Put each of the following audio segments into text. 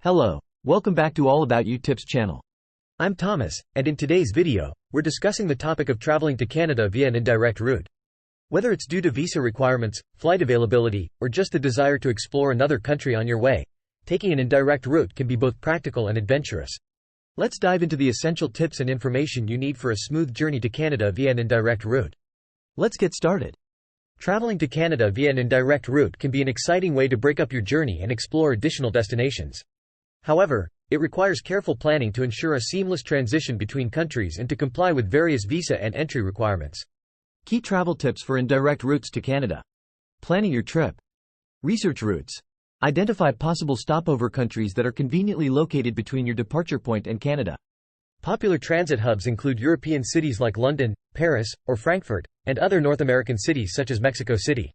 Hello, welcome back to All About You Tips channel. I'm Thomas, and in today's video, we're discussing the topic of traveling to Canada via an indirect route. Whether it's due to visa requirements, flight availability, or just the desire to explore another country on your way, taking an indirect route can be both practical and adventurous. Let's dive into the essential tips and information you need for a smooth journey to Canada via an indirect route. Let's get started. Traveling to Canada via an indirect route can be an exciting way to break up your journey and explore additional destinations. However, it requires careful planning to ensure a seamless transition between countries and to comply with various visa and entry requirements. Key travel tips for indirect routes to Canada. Planning your trip. Research routes. Identify possible stopover countries that are conveniently located between your departure point and Canada. Popular transit hubs include European cities like London, Paris, or Frankfurt, and other North American cities such as Mexico City.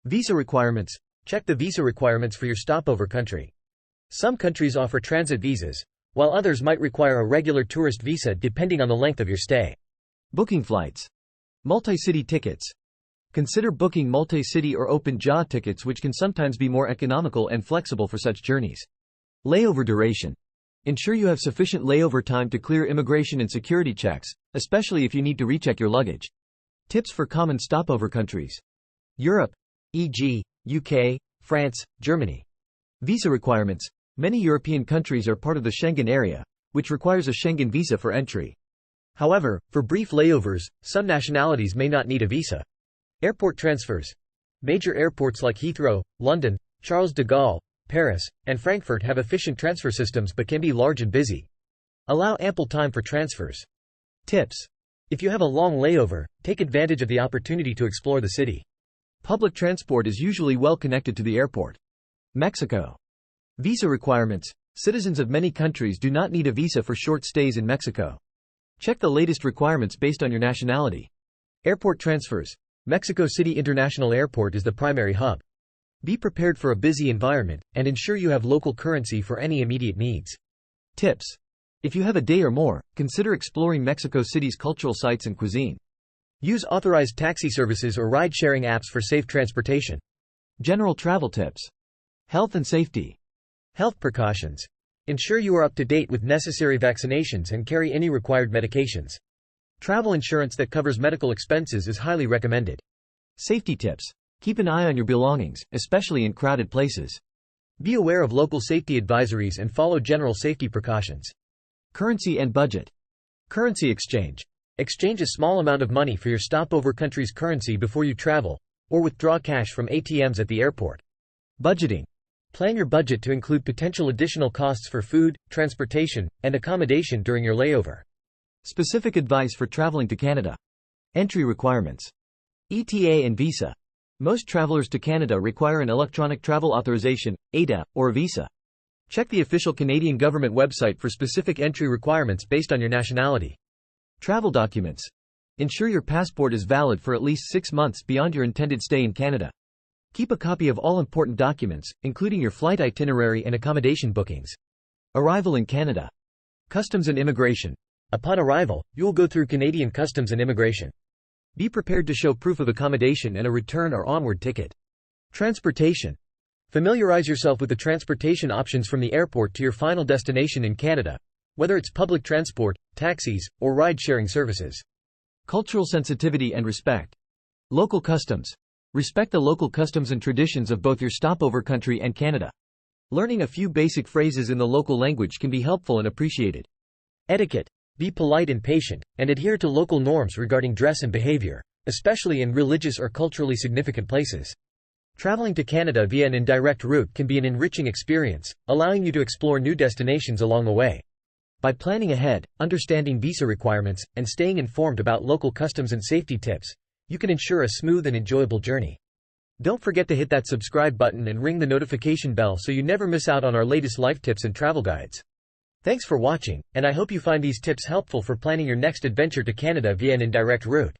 Visa requirements. Check the visa requirements for your stopover country. Some countries offer transit visas, while others might require a regular tourist visa depending on the length of your stay. Booking flights. Multi-city tickets. Consider booking multi-city or open-jaw tickets, which can sometimes be more economical and flexible for such journeys. Layover duration. Ensure you have sufficient layover time to clear immigration and security checks, especially if you need to recheck your luggage. Tips for common stopover countries. Europe, e.g., UK, France, Germany. Visa requirements. Many European countries are part of the Schengen area, which requires a Schengen visa for entry. However, for brief layovers, some nationalities may not need a visa. Airport transfers. Major airports like Heathrow, London, Charles de Gaulle, Paris, and Frankfurt have efficient transfer systems but can be large and busy. Allow ample time for transfers. Tips. If you have a long layover, take advantage of the opportunity to explore the city. Public transport is usually well connected to the airport. Mexico. Visa requirements. Citizens of many countries do not need a visa for short stays in Mexico. Check the latest requirements based on your nationality. Airport transfers. Mexico City International Airport is the primary hub. Be prepared for a busy environment, and ensure you have local currency for any immediate needs. Tips. If you have a day or more, consider exploring Mexico City's cultural sites and cuisine. Use authorized taxi services or ride-sharing apps for safe transportation. General travel tips. Health and safety. Health precautions. Ensure you are up to date with necessary vaccinations and carry any required medications. Travel insurance that covers medical expenses is highly recommended. Safety tips. Keep an eye on your belongings, especially in crowded places. Be aware of local safety advisories and follow general safety precautions. Currency and budget. Currency exchange. Exchange a small amount of money for your stopover country's currency before you travel, or withdraw cash from ATMs at the airport. Budgeting. Plan your budget to include potential additional costs for food, transportation, and accommodation during your layover. Specific advice for traveling to Canada. Entry requirements. ETA and visa. Most travelers to Canada require an electronic travel authorization, (ETA), or a visa. Check the official Canadian government website for specific entry requirements based on your nationality. Travel documents. Ensure your passport is valid for at least 6 months beyond your intended stay in Canada. Keep a copy of all important documents, including your flight itinerary and accommodation bookings. Arrival in Canada. Customs and immigration. Upon arrival, you will go through Canadian customs and immigration. Be prepared to show proof of accommodation and a return or onward ticket. Transportation. Familiarize yourself with the transportation options from the airport to your final destination in Canada, whether it's public transport, taxis, or ride-sharing services. Cultural sensitivity and respect. Local customs. Respect the local customs and traditions of both your stopover country and Canada. Learning a few basic phrases in the local language can be helpful and appreciated. Etiquette. Be polite and patient, and adhere to local norms regarding dress and behavior, especially in religious or culturally significant places. Traveling to Canada via an indirect route can be an enriching experience, allowing you to explore new destinations along the way. By planning ahead, understanding visa requirements, and staying informed about local customs and safety tips, you can ensure a smooth and enjoyable journey. Don't forget to hit that subscribe button and ring the notification bell so you never miss out on our latest life tips and travel guides. Thanks for watching, and I hope you find these tips helpful for planning your next adventure to Canada via an indirect route.